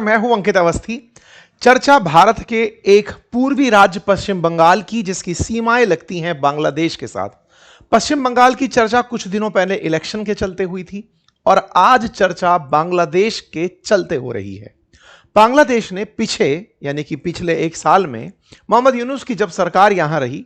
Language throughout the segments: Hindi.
मैं हूं अंकित अवस्थी। चर्चा भारत के एक पूर्वी राज्य पश्चिम बंगाल की, जिसकी सीमाएं लगती हैं बांग्लादेश के साथ। पश्चिम बंगाल की चर्चा कुछ दिनों पहले इलेक्शन के चलते हुई थी और आज चर्चा बांग्लादेश के चलते हो रही है। बांग्लादेश ने यानी कि पिछले एक साल में मोहम्मद यूनुस की जब सरकार यहां रही,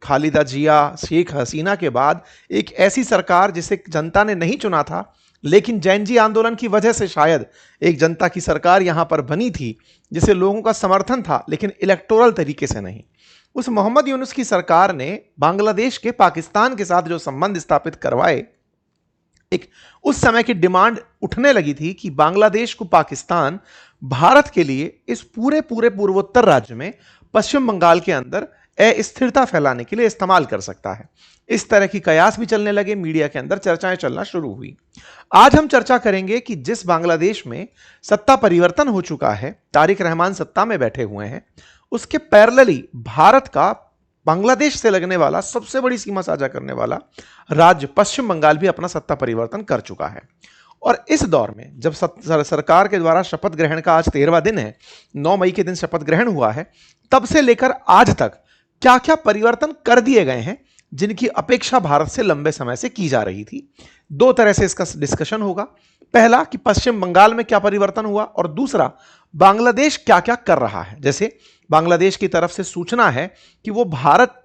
खालिदा जिया, शेख हसीना के बाद एक ऐसी सरकार जिसे जनता ने नहीं चुना था, लेकिन जैन जी आंदोलन की वजह से शायद एक जनता की सरकार यहां पर बनी थी, जिसे लोगों का समर्थन था, लेकिन इलेक्टोरल तरीके से नहीं। उस मोहम्मद यूनुस की सरकार ने बांग्लादेश के पाकिस्तान के साथ जो संबंध स्थापित करवाए, एक उस समय की डिमांड उठने लगी थी कि बांग्लादेश को पाकिस्तान भारत के लिए इस पूरे पूर्वोत्तर राज्य में पश्चिम बंगाल के अंदर अस्थिरता फैलाने के लिए इस्तेमाल कर सकता है। इस तरह की कयास भी चलने लगे, मीडिया के अंदर चर्चाएं चलना शुरू हुई। आज हम चर्चा करेंगे कि जिस बांग्लादेश में सत्ता परिवर्तन हो चुका है, तारिक रहमान सत्ता में बैठे हुए हैं, उसके पैरेलली भारत का बांग्लादेश से लगने वाला सबसे बड़ी सीमा साझा करने वाला राज्य पश्चिम बंगाल भी अपना सत्ता परिवर्तन कर चुका है। और इस दौर में जब सरकार के द्वारा शपथ ग्रहण का आज 13वां दिन है, 9 मई के दिन शपथ ग्रहण हुआ है, तब से लेकर आज तक क्या क्या परिवर्तन कर दिए गए हैं जिनकी अपेक्षा भारत से लंबे समय से की जा रही थी। दो तरह से इसका डिस्कशन होगा। पहला कि पश्चिम बंगाल में क्या परिवर्तन हुआ, और दूसरा बांग्लादेश क्या क्या कर रहा है। जैसे बांग्लादेश की तरफ से सूचना है कि वो भारत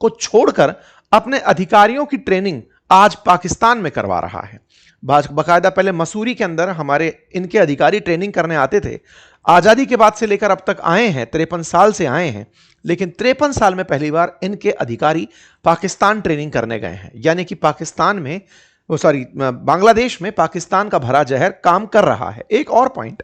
को छोड़कर अपने अधिकारियों की ट्रेनिंग आज पाकिस्तान में करवा रहा है। बाकायदा पहले मसूरी के अंदर हमारे इनके अधिकारी ट्रेनिंग करने आते थे। आजादी के बाद से लेकर अब तक आए हैं, 53 साल से आए हैं, लेकिन 53 साल में पहली बार इनके अधिकारी पाकिस्तान ट्रेनिंग करने गए हैं। यानी कि बांग्लादेश में पाकिस्तान का भरा जहर काम कर रहा है। एक और पॉइंट,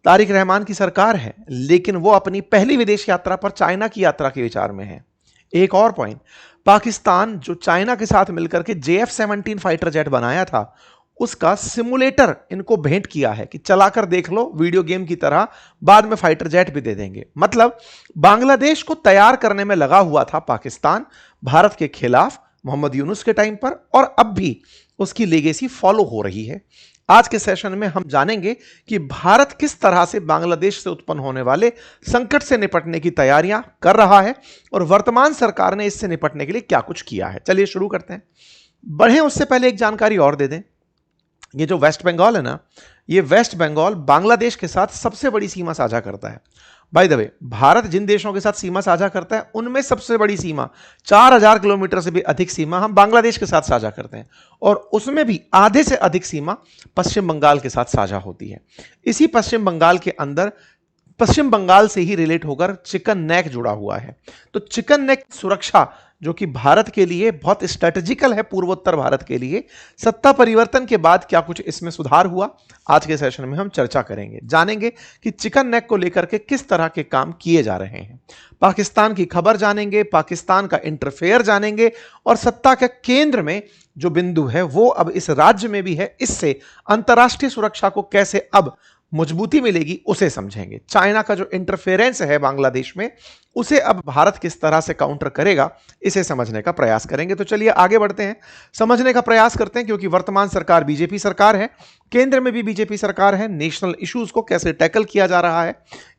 तारिक रहमान की सरकार है, लेकिन वो अपनी पहली विदेश यात्रा पर चाइना की यात्रा के विचार में है। एक और पॉइंट, पाकिस्तान जो चाइना के साथ मिलकर के JF-17 फाइटर जेट बनाया था, उसका सिमुलेटर इनको भेंट किया है कि चलाकर देख लो, वीडियो गेम की तरह, बाद में फाइटर जेट भी दे देंगे। मतलब बांग्लादेश को तैयार करने में लगा हुआ था पाकिस्तान भारत के खिलाफ मोहम्मद यूनुस के टाइम पर, और अब भी उसकी लेगेसी फॉलो हो रही है। आज के सेशन में हम जानेंगे कि भारत किस तरह से बांग्लादेश से उत्पन्न होने वाले संकट से निपटने की तैयारियां कर रहा है और वर्तमान सरकार ने इससे निपटने के लिए क्या कुछ किया है। चलिए शुरू करते हैं। बढ़े उससे पहले एक जानकारी और दे दें। ये जो वेस्ट बंगाल है ना, ये वेस्ट बंगाल बांग्लादेश के साथ सबसे बड़ी सीमा साझा करता है। बाय द वे, भारत जिन देशों के साथ सीमा साझा करता है, उनमें सबसे बड़ी सीमा 4000 किलोमीटर से भी अधिक सीमा हम बांग्लादेश के साथ साझा करते हैं, और उसमें भी आधे से अधिक सीमा पश्चिम बंगाल के साथ साझा होती है। इसी पश्चिम बंगाल के अंदर पश्चिम बंगाल से ही रिलेट होकर चिकन नेक जुड़ा हुआ है। तो चिकन नेक सुरक्षा, जो कि भारत के लिए बहुत स्ट्रेटेजिकल है, पूर्वोत्तर भारत के लिए, सत्ता परिवर्तन के बाद क्या कुछ इसमें सुधार हुआ, आज के सेशन में हम चर्चा करेंगे। जानेंगे कि चिकन नेक को लेकर के किस तरह के काम किए जा रहे हैं। पाकिस्तान की खबर जानेंगे, पाकिस्तान का इंटरफेयर जानेंगे, और सत्ता के केंद्र में जो बिंदु है वो अब इस राज्य में भी है, इससे अंतर्राष्ट्रीय सुरक्षा को कैसे अब मजबूती मिलेगी उसे समझेंगे। चाइना का जो इंटरफेरेंस है बांग्लादेश में, उसे अब भारत किस तरह से काउंटर करेगा, इसे समझने का प्रयास करेंगे। तो चलिए आगे बढ़ते हैं, समझने का प्रयास करते हैं। क्योंकि वर्तमान सरकार बीजेपी सरकार है, केंद्र में भी बीजेपी सरकार है। नेशनल इश्यूज को कैसे टैकल किया जा रहा है,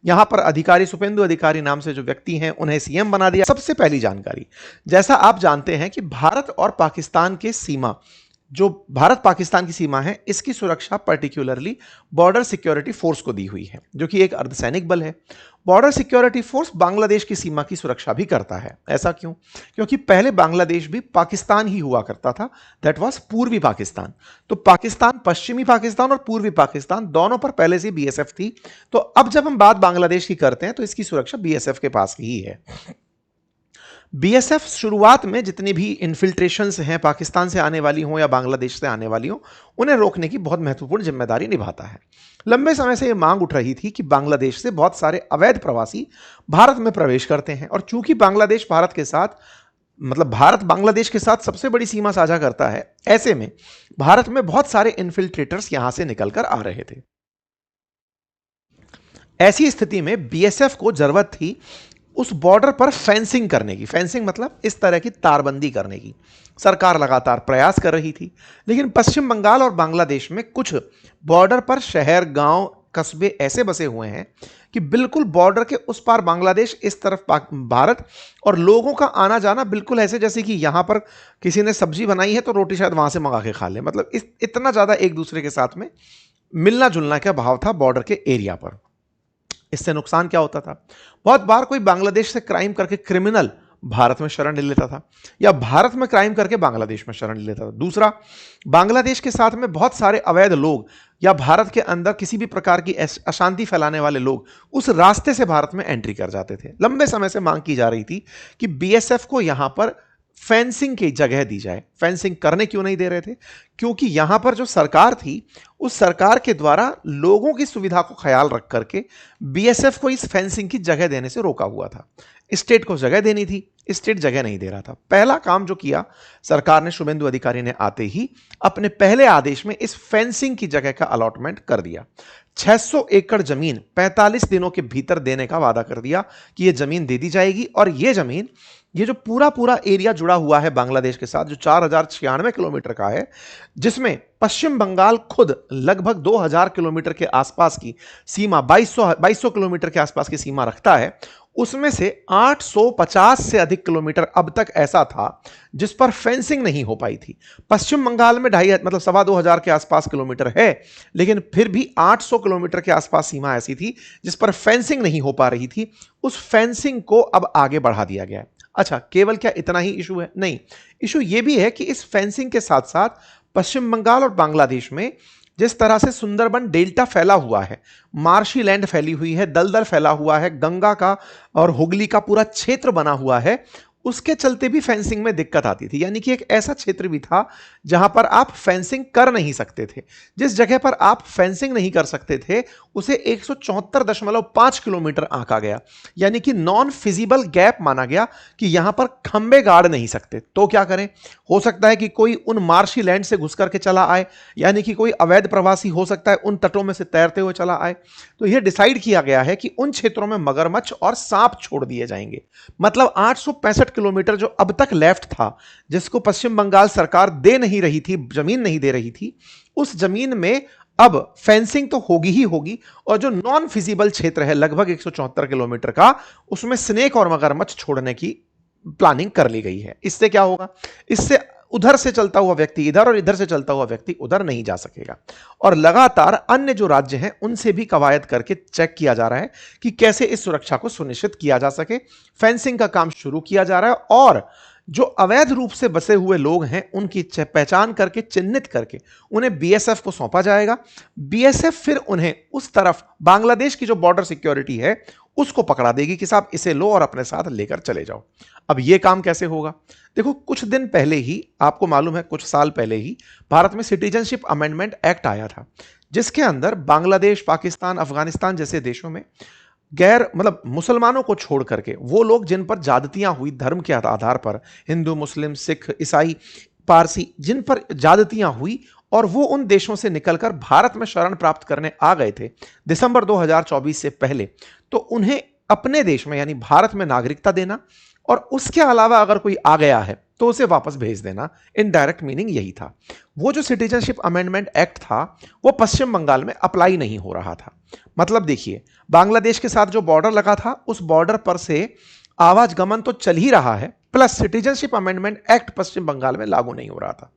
यहां पर अधिकारी शुभेंदु अधिकारी नाम से जो व्यक्ति हैं, उन्हें सीएम बना दिया। सबसे पहली जानकारी, जैसा आप जानते हैं कि भारत और पाकिस्तान के सीमा, जो भारत पाकिस्तान की सीमा है, इसकी सुरक्षा पर्टिकुलरली बॉर्डर सिक्योरिटी फोर्स को दी हुई है, जो कि एक अर्धसैनिक बल है। बॉर्डर सिक्योरिटी फोर्स बांग्लादेश की सीमा की सुरक्षा भी करता है। ऐसा क्यों? क्योंकि पहले बांग्लादेश भी पाकिस्तान ही हुआ करता था, दैट वाज पूर्वी पाकिस्तान। तो पाकिस्तान, पश्चिमी पाकिस्तान और पूर्वी पाकिस्तान, दोनों पर पहले से BSF थी। तो अब जब हम बात बांग्लादेश की करते हैं तो इसकी सुरक्षा BSF के पास ही है। BSF शुरुआत में जितनी भी इन्फिल्ट्रेशंस हैं, पाकिस्तान से आने वाली हों या बांग्लादेश से आने वाली हों, उन्हें रोकने की बहुत महत्वपूर्ण जिम्मेदारी निभाता है। लंबे समय से यह मांग उठ रही थी कि बांग्लादेश से बहुत सारे अवैध प्रवासी भारत में प्रवेश करते हैं, और चूंकि बांग्लादेश भारत के साथ, मतलब भारत बांग्लादेश के साथ सबसे बड़ी सीमा साझा करता है, ऐसे में भारत में बहुत सारे इन्फिल्ट्रेटर्स यहां से निकलकर आ रहे थे। ऐसी स्थिति में BSF को जरूरत थी उस बॉर्डर पर फेंसिंग करने की। फेंसिंग मतलब इस तरह की तारबंदी करने की। सरकार लगातार प्रयास कर रही थी, लेकिन पश्चिम बंगाल और बांग्लादेश में कुछ बॉर्डर पर शहर, गांव, कस्बे ऐसे बसे हुए हैं कि बिल्कुल बॉर्डर के उस पार बांग्लादेश, इस तरफ भारत, और लोगों का आना जाना बिल्कुल ऐसे जैसे कि यहां पर किसी ने सब्जी बनाई है तो रोटी शायद वहां से मंगा के खा ले। मतलब इतना ज्यादा एक दूसरे के साथ में मिलना जुलना का भाव था बॉर्डर के एरिया पर। इससे नुकसान क्या होता था? बहुत बार कोई बांग्लादेश से क्राइम करके क्रिमिनल भारत में शरण ले लेता था, या भारत में क्राइम करके बांग्लादेश में शरण ले लेता था। दूसरा, बांग्लादेश के साथ में बहुत सारे अवैध लोग या भारत के अंदर किसी भी प्रकार की अशांति फैलाने वाले लोग उस रास्ते से भारत में एंट्री कर जाते थे। लंबे समय से मांग की जा रही थी कि बीएसएफ को यहां पर फेंसिंग की जगह दी जाए। फेंसिंग करने क्यों नहीं दे रहे थे? क्योंकि यहां पर जो सरकार थी, उस सरकार के द्वारा लोगों की सुविधा को ख्याल रख करके बीएसएफ को इस फेंसिंग की जगह देने से रोका हुआ था। स्टेट को जगह देनी थी, स्टेट जगह नहीं दे रहा था। पहला काम जो किया सरकार ने, शुभेंदु अधिकारी ने आते ही अपने पहले आदेश में इस फेंसिंग की जगह का अलॉटमेंट कर दिया। 600 एकड़ जमीन 45 दिनों के भीतर देने का वादा कर दिया कि यह जमीन दे दी जाएगी। और यह जमीन, ये जो पूरा एरिया जुड़ा हुआ है बांग्लादेश के साथ, जो 4096 किलोमीटर का है, जिसमें पश्चिम बंगाल खुद लगभग 2000 किलोमीटर के आसपास की सीमा, 2200 किलोमीटर के आसपास की सीमा रखता है, उसमें से 850 से अधिक किलोमीटर अब तक ऐसा था जिस पर फेंसिंग नहीं हो पाई थी। पश्चिम बंगाल में 2,500 के आसपास किलोमीटर है, लेकिन फिर भी 800 किलोमीटर के आसपास सीमा ऐसी थी जिस पर फेंसिंग नहीं हो पा रही थी। उस फेंसिंग को अब आगे बढ़ा दिया गया है। अच्छा, केवल क्या इतना ही इशू है? नहीं, इशू यह भी है कि इस फेंसिंग के साथ साथ पश्चिम बंगाल और बांग्लादेश में जिस तरह से सुंदरबन डेल्टा फैला हुआ है, मार्शी लैंड फैली हुई है, दलदल फैला हुआ है, गंगा का और हुगली का पूरा क्षेत्र बना हुआ है, उसके चलते भी फेंसिंग में दिक्कत आती थी। यानी कि एक ऐसा क्षेत्र भी था जहां पर आप फेंसिंग कर नहीं सकते थे। जिस जगह पर आप फेंसिंग नहीं कर सकते थे उसे 174.5 किलोमीटर आंका गया, यानी कि नॉन फिजिबल गैप माना गया कि यहां पर खंबे गाड़ नहीं सकते। तो क्या करें? हो सकता है कि कोई उन मार्शी लैंड से घुस करके चला आए, यानी कि कोई अवैध प्रवासी हो सकता है उन तटों में से तैरते हुए चला आए। तो यह डिसाइड किया गया है कि उन क्षेत्रों में मगरमच्छ और सांप छोड़ दिए जाएंगे। मतलब 865 किलोमीटर जो अब तक लेफ्ट था, जिसको पश्चिम बंगाल सरकार दे नहीं रही थी, जमीन नहीं दे रही थी, उस जमीन में अब फेंसिंग तो होगी ही होगी, और जो नॉन फिजिबल क्षेत्र है लगभग 174 किलोमीटर का, उसमें स्नेक और मगरमच्छ छोड़ने की प्लानिंग कर ली गई है। इससे क्या होगा? इससे उधर से चलता हुआ व्यक्ति इधर और इधर से चलता हुआ व्यक्ति उधर नहीं जा सकेगा। और लगातार अन्य जो राज्य हैं उनसे भी कवायद करके चेक किया जा रहा है कि कैसे इस सुरक्षा को सुनिश्चित किया जा सके। फेंसिंग का काम शुरू किया जा रहा है, और जो अवैध रूप से बसे हुए लोग हैं उनकी पहचान करके, चिन्हित करके उन्हें बीएसएफ को सौंपा जाएगा। बीएसएफ फिर उन्हें उस तरफ बांग्लादेश की जो बॉर्डर सिक्योरिटी है उसको पकड़ा देगी कि साहब इसे लो और अपने साथ लेकर चले जाओ। अब यह काम कैसे होगा? देखो, कुछ दिन पहले ही, आपको मालूम है कुछ साल पहले ही भारत में सिटीजनशिप अमेंडमेंट एक्ट आया था, जिसके अंदर बांग्लादेश, पाकिस्तान, अफगानिस्तान जैसे देशों में मुसलमानों को छोड़ करके वो लोग जिन पर ज्यादतियां हुई धर्म के आधार पर, हिंदू, मुस्लिम, सिख, ईसाई, पारसी, जिन पर ज्यादतियां हुई और वो उन देशों से निकलकर भारत में शरण प्राप्त करने आ गए थे दिसंबर 2024 से पहले, तो उन्हें अपने देश में यानी भारत में नागरिकता देना, और उसके अलावा अगर कोई आ गया है तो उसे वापस भेज देना। इनडायरेक्ट मीनिंग यही था। वो जो सिटीजनशिप अमेंडमेंट एक्ट था वो पश्चिम बंगाल में अप्लाई नहीं हो रहा था। मतलब देखिए, बांग्लादेश के साथ जो बॉर्डर लगा था उस बॉर्डर पर से आवागमन तो चल ही रहा है, प्लस सिटीजनशिप अमेंडमेंट एक्ट पश्चिम बंगाल में लागू नहीं हो रहा था।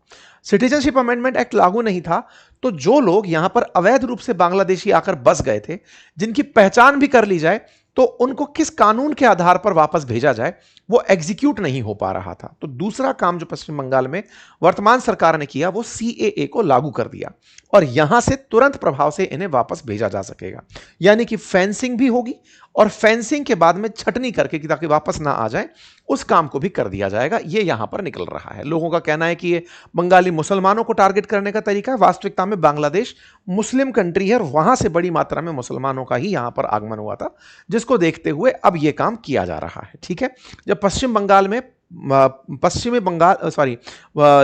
सिटीजनशिप अमेंडमेंट एक्ट लागू नहीं था तो जो लोग यहां पर अवैध रूप से बांग्लादेशी आकर बस गए थे, जिनकी पहचान भी कर ली जाए तो उनको किस कानून के आधार पर वापस भेजा जाए, वो एग्जीक्यूट नहीं हो पा रहा था। तो दूसरा काम जो पश्चिम बंगाल में वर्तमान सरकार ने किया वो सीएए को लागू कर दिया, और यहां से तुरंत प्रभाव से इन्हें वापस भेजा जा सकेगा। यानी कि फेंसिंग भी होगी और फेंसिंग के बाद में छटनी करके कि ताकि वापस ना आ जाए, उस काम को भी कर दिया जाएगा। ये यहां पर निकल रहा है। लोगों का कहना है कि ये बंगाली मुसलमानों को टारगेट करने का तरीका है। वास्तविकता में बांग्लादेश मुस्लिम कंट्री है और वहां से बड़ी मात्रा में मुसलमानों का ही यहां पर आगमन हुआ था, जिसको देखते हुए अब यह काम किया जा रहा है। ठीक है, जब पश्चिम बंगाल में पश्चिमी बंगाल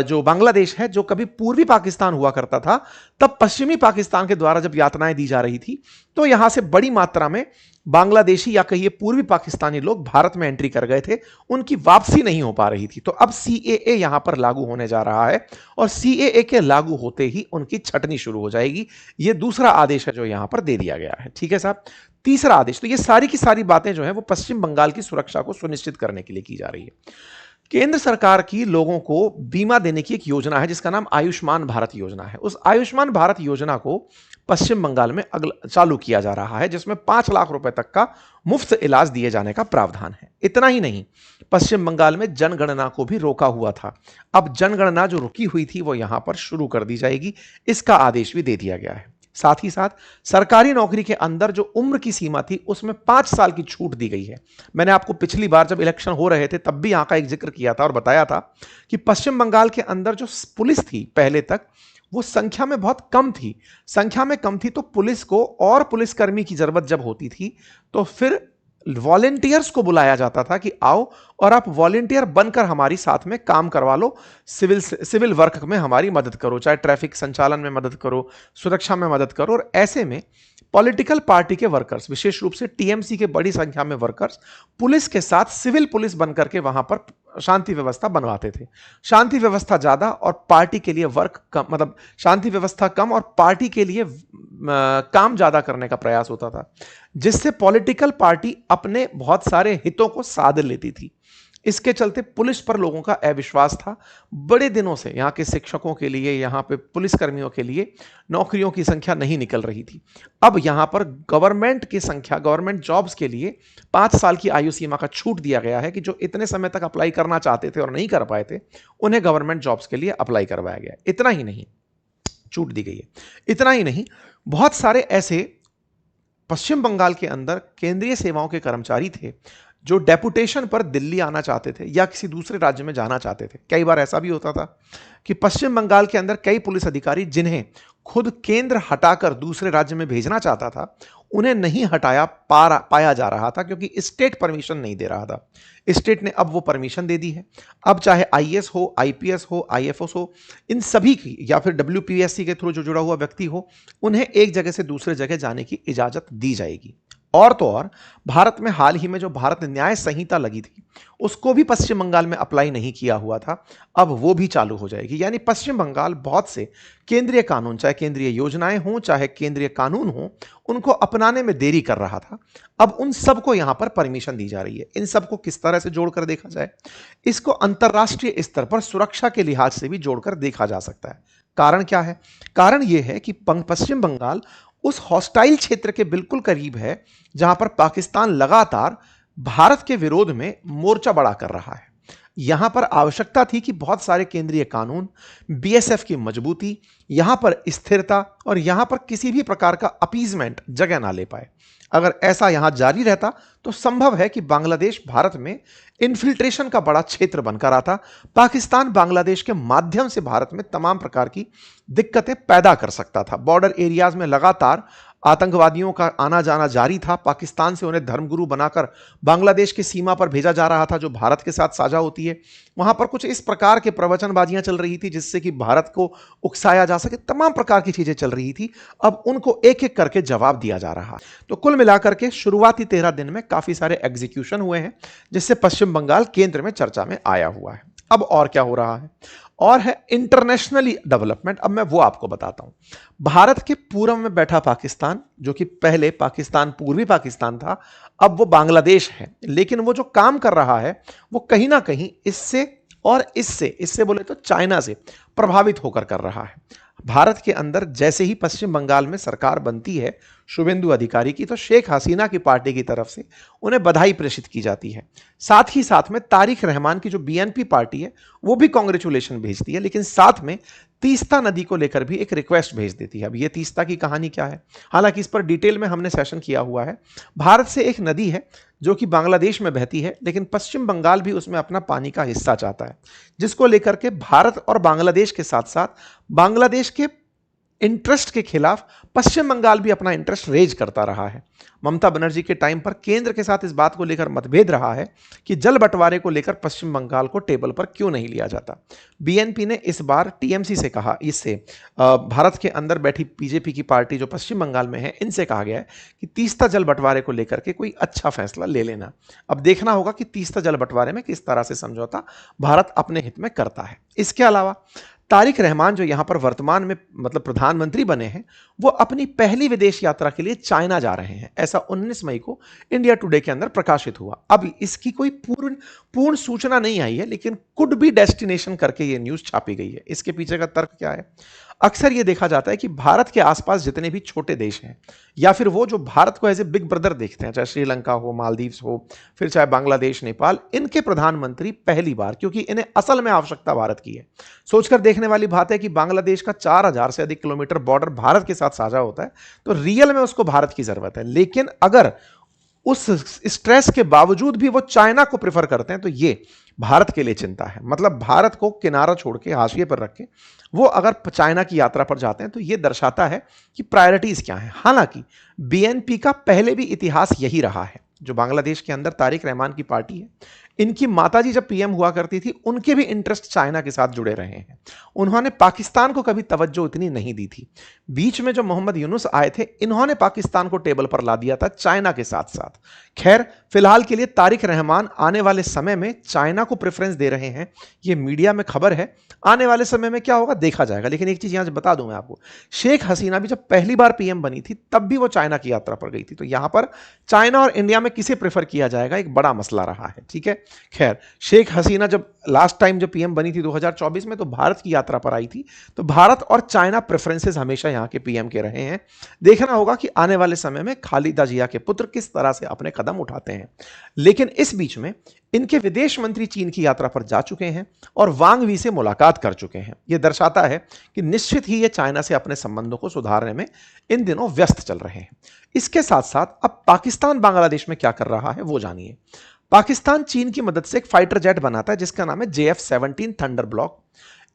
जो बांग्लादेश है, जो कभी पूर्वी पाकिस्तान हुआ करता था, तब पश्चिमी पाकिस्तान के द्वारा जब यातनाएं दी जा रही थी तो यहां से बड़ी मात्रा में बांग्लादेशी या कहिए पूर्वी पाकिस्तानी लोग भारत में एंट्री कर गए थे, उनकी वापसी नहीं हो पा रही थी। तो अब सीएए यहां पर लागू होने जा रहा है और सीएए के लागू होते ही उनकी छटनी शुरू हो जाएगी। यह दूसरा आदेश है जो यहां पर दे दिया गया है। ठीक है साहब। तीसरा आदेश, तो ये सारी की सारी बातें जो है वो पश्चिम बंगाल की सुरक्षा को सुनिश्चित करने के लिए की जा रही है। केंद्र सरकार की लोगों को बीमा देने की एक योजना है जिसका नाम आयुष्मान भारत योजना है। उस आयुष्मान भारत योजना को पश्चिम बंगाल में चालू किया जा रहा है, जिसमें 5 लाख रुपए तक का मुफ्त इलाज दिए जाने का प्रावधान है। इतना ही नहीं, पश्चिम बंगाल में जनगणना को भी रोका हुआ था। अब जनगणना जो रुकी हुई थी वो यहां पर शुरू कर दी जाएगी, इसका आदेश भी दे दिया गया है। साथ ही साथ सरकारी नौकरी के अंदर जो उम्र की सीमा थी उसमें 5 साल की छूट दी गई है। मैंने आपको पिछली बार जब इलेक्शन हो रहे थे तब भी यहां का एक जिक्र किया था और बताया था कि पश्चिम बंगाल के अंदर जो पुलिस थी पहले तक, वो संख्या में बहुत कम थी। संख्या में कम थी तो पुलिस को और पुलिसकर्मी की जरूरत जब होती थी तो फिर वॉलेंटियर्स को बुलाया जाता था कि आओ और आप वॉलेंटियर बनकर हमारी साथ में काम करवा लो, सिविल वर्क में हमारी मदद करो, चाहे ट्रैफिक संचालन में मदद करो, सुरक्षा में मदद करो। और ऐसे में पॉलिटिकल पार्टी के वर्कर्स, विशेष रूप से टीएमसी के बड़ी संख्या में वर्कर्स पुलिस के साथ सिविल पुलिस बनकर के वहां पर शांति व्यवस्था बनवाते थे। शांति व्यवस्था ज्यादा और पार्टी के लिए वर्क कम, मतलब शांति व्यवस्था कम और पार्टी के लिए काम ज्यादा करने का प्रयास होता था, जिससे पॉलिटिकल पार्टी अपने बहुत सारे हितों को साध लेती थी। इसके चलते पुलिस पर लोगों का अविश्वास था। बड़े दिनों से यहाँ के शिक्षकों के लिए, यहाँ पे पुलिसकर्मियों के लिए नौकरियों की संख्या नहीं निकल रही थी। अब यहाँ पर गवर्नमेंट जॉब्स के लिए 5 साल की आयु सीमा का छूट दिया गया है कि जो इतने समय तक अप्लाई करना चाहते थे और नहीं कर पाए थे, उन्हें गवर्नमेंट जॉब्स के लिए अप्लाई करवाया गया। इतना ही नहीं, छूट दी गई है। इतना ही नहीं, बहुत सारे ऐसे पश्चिम बंगाल के अंदर केंद्रीय सेवाओं के कर्मचारी थे जो डेपुटेशन पर दिल्ली आना चाहते थे या किसी दूसरे राज्य में जाना चाहते थे। कई बार ऐसा भी होता था कि पश्चिम बंगाल के अंदर कई पुलिस अधिकारी जिन्हें खुद केंद्र हटाकर दूसरे राज्य में भेजना चाहता था, उन्हें नहीं हटाया पाया जा रहा था क्योंकि स्टेट परमिशन नहीं दे रहा था। स्टेट ने अब वो परमिशन दे दी है। अब चाहे आईएएस हो, आईपीएस हो, आईएफएस हो, इन सभी की, या फिर डब्ल्यूपीएससी के थ्रू जो जुड़ा हुआ व्यक्ति हो, उन्हें एक जगह से दूसरे जगह जाने की इजाजत दी जाएगी। और तो और भारत में हाल ही में जो भारत न्याय संहिता लगी थी उसको भी पश्चिम बंगाल में अप्लाई नहीं किया हुआ था, अब वो भी चालू हो जाएगी। यानी पश्चिम बंगाल बहुत से केंद्रीय कानून, चाहे केंद्रीय योजनाएं हों, चाहे केंद्रीय कानून हों, उनको अपनाने में देरी कर रहा था। अब उन सबको यहां पर परमिशन दी जा रही है। इन सबको किस तरह से जोड़कर देखा जाए? इसको अंतरराष्ट्रीय स्तर पर सुरक्षा के लिहाज से भी जोड़कर देखा जा सकता है। कारण क्या है? कारण यह है कि पश्चिम बंगाल उस हॉस्टाइल क्षेत्र के बिल्कुल करीब है जहां पर पाकिस्तान लगातार भारत के विरोध में मोर्चा बड़ा कर रहा है। यहां पर आवश्यकता थी कि बहुत सारे केंद्रीय कानून, बीएसएफ की मजबूती, यहां पर स्थिरता और यहां पर किसी भी प्रकार का अपीजमेंट जगह ना ले पाए। अगर ऐसा यहां जारी रहता तो संभव है कि बांग्लादेश भारत में इन्फिल्ट्रेशन का बड़ा क्षेत्र बनकर आता। पाकिस्तान बांग्लादेश के माध्यम से भारत में तमाम प्रकार की दिक्कतें पैदा कर सकता था। बॉर्डर एरियाज में लगातार आतंकवादियों का आना जाना जारी था। पाकिस्तान से उन्हें धर्मगुरु बनाकर बांग्लादेश की सीमा पर भेजा जा रहा था जो भारत के साथ साझा होती है। वहां पर कुछ इस प्रकार के प्रवचनबाजियां चल रही थी जिससे कि भारत को उकसाया जा सके। तमाम प्रकार की चीजें चल रही थी। अब उनको एक एक करके जवाब दिया जा रहा। तो कुल मिलाकर के शुरुआती 13 दिन में काफी सारे एग्जीक्यूशन हुए हैं जिससे पश्चिम बंगाल केंद्र में चर्चा में आया हुआ है। अब और क्या हो रहा है? और है इंटरनेशनली डेवलपमेंट। अब मैं वो आपको बताता हूं। भारत के पूर्व में बैठा पाकिस्तान, जो कि पहले पाकिस्तान पूर्वी पाकिस्तान था, अब वो बांग्लादेश है। लेकिन वो जो काम कर रहा है वो कहीं ना कहीं इससे बोले तो चाइना से प्रभावित होकर कर रहा है। भारत के अंदर जैसे ही पश्चिम बंगाल में सरकार बनती है शुभेंदु अधिकारी की, तो शेख हसीना की पार्टी की तरफ से उन्हें बधाई प्रेषित की जाती है। साथ ही साथ में तारिक रहमान की जो बीएनपी पार्टी है वो भी कांग्रेचुलेशन भेजती है, लेकिन साथ में तीस्ता नदी को लेकर भी एक रिक्वेस्ट भेज देती है। अब ये तीस्ता की कहानी क्या है? हालांकि इस पर डिटेल में हमने सेशन किया हुआ है। भारत से एक नदी है जो कि बांग्लादेश में बहती है, लेकिन पश्चिम बंगाल भी उसमें अपना पानी का हिस्सा चाहता है, जिसको लेकर के भारत और बांग्लादेश के साथ साथ बांग्लादेश के इंटरेस्ट के खिलाफ पश्चिम बंगाल भी अपना इंटरेस्ट रेज करता रहा है। ममता बनर्जी के टाइम पर केंद्र के साथ इस बात को लेकर मतभेद रहा है कि जल बंटवारे को लेकर पश्चिम बंगाल को टेबल पर क्यों नहीं लिया जाता। बीएनपी ने इस बार टीएमसी से कहा, इससे भारत के अंदर बैठी बीजेपी की पार्टी जो पश्चिम बंगाल में है, इनसे कहा गया है कि तीस्ता जल बंटवारे को लेकर के कोई अच्छा फैसला ले लेना। अब देखना होगा कि तीस्ता जल बंटवारे में किस तरह से समझौता भारत अपने हित में करता है। इसके अलावा तारिक रहमान जो यहां पर वर्तमान में मतलब प्रधानमंत्री बने हैं, वो अपनी पहली विदेश यात्रा के लिए चाइना जा रहे हैं। ऐसा 19 मई को इंडिया टुडे के अंदर प्रकाशित हुआ। अब इसकी कोई पूर्ण सूचना नहीं आई है, लेकिन कुड बी डेस्टिनेशन करके ये न्यूज छापी गई है। इसके पीछे का तर्क क्या है? अक्सर ये देखा जाता है कि भारत के आसपास जितने भी छोटे देश हैं, या फिर वो जो भारत को एज ए बिग ब्रदर देखते हैं, चाहे श्रीलंका हो, मालदीव्स हो, फिर चाहे बांग्लादेश, नेपाल, इनके प्रधानमंत्री पहली बार, क्योंकि इन्हें असल में आवश्यकता भारत की है। सोचकर देखने वाली बात है कि बांग्लादेश का 4000 से अधिक किलोमीटर बॉर्डर भारत के साथ साझा होता है, तो रियल में उसको भारत की जरूरत है। लेकिन अगर उस स्ट्रेस के बावजूद भी वो चाइना को प्रेफर करते हैं, तो ये भारत के लिए चिंता है। मतलब भारत को किनारा छोड़ के, हाशिए पर रख के वो अगर चाइना की यात्रा पर जाते हैं, तो ये दर्शाता है कि प्रायोरिटीज क्या है। हालांकि बीएनपी का पहले भी इतिहास यही रहा है। जो बांग्लादेश के अंदर तारिक रहमान की पार्टी है, इनकी माताजी जब पीएम हुआ करती थी, उनके भी इंटरेस्ट चाइना के साथ जुड़े रहे हैं। उन्होंने पाकिस्तान को कभी तवज्जो इतनी नहीं दी थी। बीच में जो मोहम्मद यूनुस आए थे, इन्होंने पाकिस्तान को टेबल पर ला दिया था चाइना के साथ साथ। खैर, फिलहाल के लिए तारिक रहमान आने वाले समय में चाइना को प्रेफरेंस दे रहे हैं, ये मीडिया में खबर है। आने वाले समय में क्या होगा देखा जाएगा। लेकिन एक चीज यहां से बता दूं मैं आपको, शेख हसीना भी जब पहली बार पीएम बनी थी, तब भी वो चाइना की यात्रा पर गई थी। तो यहां पर चाइना और इंडिया में किसे प्रेफर किया जाएगा, एक बड़ा मसला रहा है। ठीक है, खैर, शेख हसीना जब लास्ट टाइम जब पीएम बनी थी 2024 में, तो भारत की यात्रा पर आई थी। तो भारत और चाइना प्रेफरेंसेस हमेशा यहां के पीएम के रहे हैं। देखना होगा कि आने वाले समय में खालिदा जिया के पुत्र किस तरह से अपने कदम उठाते हैं। लेकिन इस बीच में इनके विदेश मंत्री चीन की यात्रा पर जा चुके हैं और वांग वी से मुलाकात कर चुके हैं। यह दर्शाता है कि निश्चित ही ये चाइना से अपने संबंधों को सुधारने में इन दिनों व्यस्त चल रहे हैं। इसके साथ साथ अब पाकिस्तान बांग्लादेश में क्या कर रहा है वो जानिए। पाकिस्तान चीन की मदद से एक फाइटर जेट बनाता है जिसका नाम है JF-17 थंडर ब्लॉक।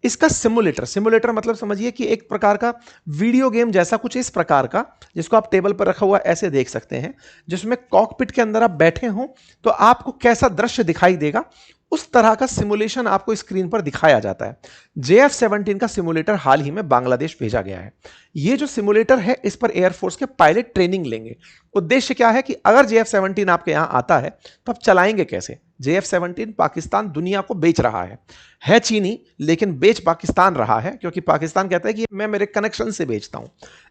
इसका सिमुलेटर मतलब समझिए कि एक प्रकार का वीडियो गेम जैसा कुछ इस प्रकार का, जिसको आप टेबल पर रखा हुआ ऐसे देख सकते हैं, जिसमें कॉकपिट के अंदर आप बैठे हो तो आपको कैसा दृश्य दिखाई देगा, उस तरह का सिमुलेशन आपको स्क्रीन पर दिखाया जाता है। JF-17 का सिमुलेटर हाल ही में बांग्लादेश भेजा गया है। ये जो सिमुलेटर है, इस पर एयरफोर्स के पायलट ट्रेनिंग लेंगे। उद्देश्य क्या है कि अगर JF-17 आपके यहां आता है तो आप चलाएंगे कैसे। JF-17 पाकिस्तान दुनिया को बेच रहा है चीनी, लेकिन बेच पाकिस्तान रहा है, क्योंकि पाकिस्तान कहता है कि मैं मेरे कनेक्शन से बेचता हूं।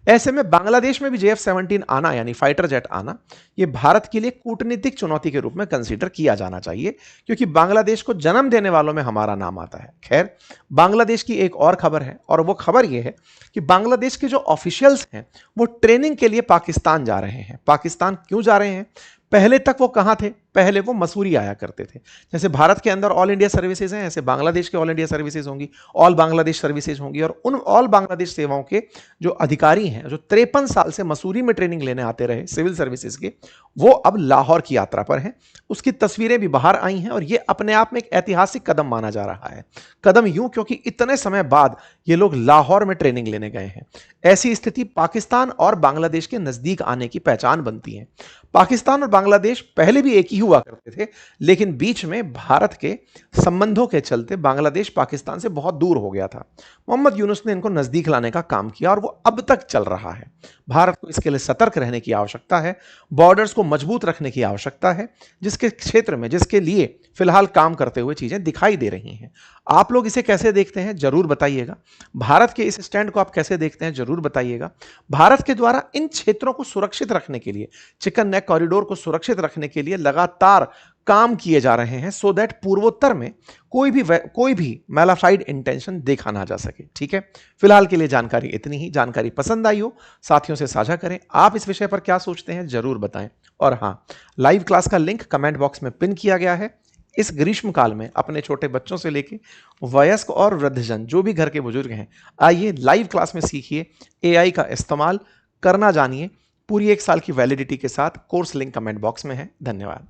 ऐसे में बांग्लादेश में भी JF-17 आना, यानी फाइटर जेट आना, यह भारत के लिए कूटनीतिक चुनौती के रूप में कंसीडर किया जाना चाहिए, क्योंकि बांग्लादेश को जन्म देने वालों में हमारा नाम आता है। खैर, बांग्लादेश की एक और खबर है, और वो खबर यह है कि बांग्लादेश के जो ऑफिशियल्स हैं वो ट्रेनिंग के लिए पाकिस्तान जा रहे हैं। पाकिस्तान क्यों जा रहे हैं? पहले तक वो कहां थे? पहले वो मसूरी आया करते थे। जैसे भारत के अंदर ऑल इंडिया सर्विसेज हैं, ऐसे बांग्लादेश के ऑल इंडिया सर्विसेज होंगी, ऑल बांग्लादेश सर्विसेज होंगी। और उन ऑल बांग्लादेश सेवाओं के जो अधिकारी हैं, जो 53 साल से मसूरी में ट्रेनिंग लेने आते रहे सिविल सर्विसेज के, वो अब लाहौर की यात्रा पर हैं। उसकी तस्वीरें भी बाहर आई हैं, और ये अपने आप में एक ऐतिहासिक कदम माना जा रहा है। कदम यूं क्योंकि इतने समय बाद ये लोग लाहौर में ट्रेनिंग लेने गए हैं। ऐसी स्थिति पाकिस्तान और बांग्लादेश के नजदीक आने की पहचान बनती है। पाकिस्तान और बांग्लादेश पहले भी एक ही हुआ करते थे, लेकिन बीच में भारत के संबंधों के चलते बांग्लादेश पाकिस्तान से बहुत दूर हो गया था। मोहम्मद यूनुस ने इनको नजदीक लाने का काम किया, और वो अब तक चल रहा है। भारत को इसके लिए सतर्क रहने की आवश्यकता है, बॉर्डर्स को मजबूत रखने की आवश्यकता है, जिसके क्षेत्र में, जिसके लिए फिलहाल काम करते हुए चीजें दिखाई दे रही हैं। आप लोग इसे कैसे देखते हैं जरूर बताइएगा। भारत के इस स्टैंड को आप कैसे देखते हैं जरूर बताइएगा। भारत के द्वारा इन क्षेत्रों को सुरक्षित रखने के लिए, चिकन नेक कॉरिडोर को सुरक्षित रखने के लिए लगातार काम किए जा रहे हैं, सो दैट पूर्वोत्तर में कोई भी मैलाफाइड इंटेंशन देखा ना जा सके। ठीक है, फिलहाल के लिए जानकारी इतनी ही। जानकारी पसंद आई हो साथियों से साझा करें। आप इस विषय पर क्या सोचते हैं जरूर बताएं। और हां, लाइव क्लास का लिंक कमेंट बॉक्स में पिन किया गया है। इस ग्रीष्म काल में अपने छोटे बच्चों से लेके वयस्क और वृद्धजन, जो भी घर के बुजुर्ग हैं, आइए लाइव क्लास में सीखिए, AI का इस्तेमाल करना जानिए। पूरी 1 साल की वैलिडिटी के साथ। कोर्स लिंक कमेंट बॉक्स में है। धन्यवाद।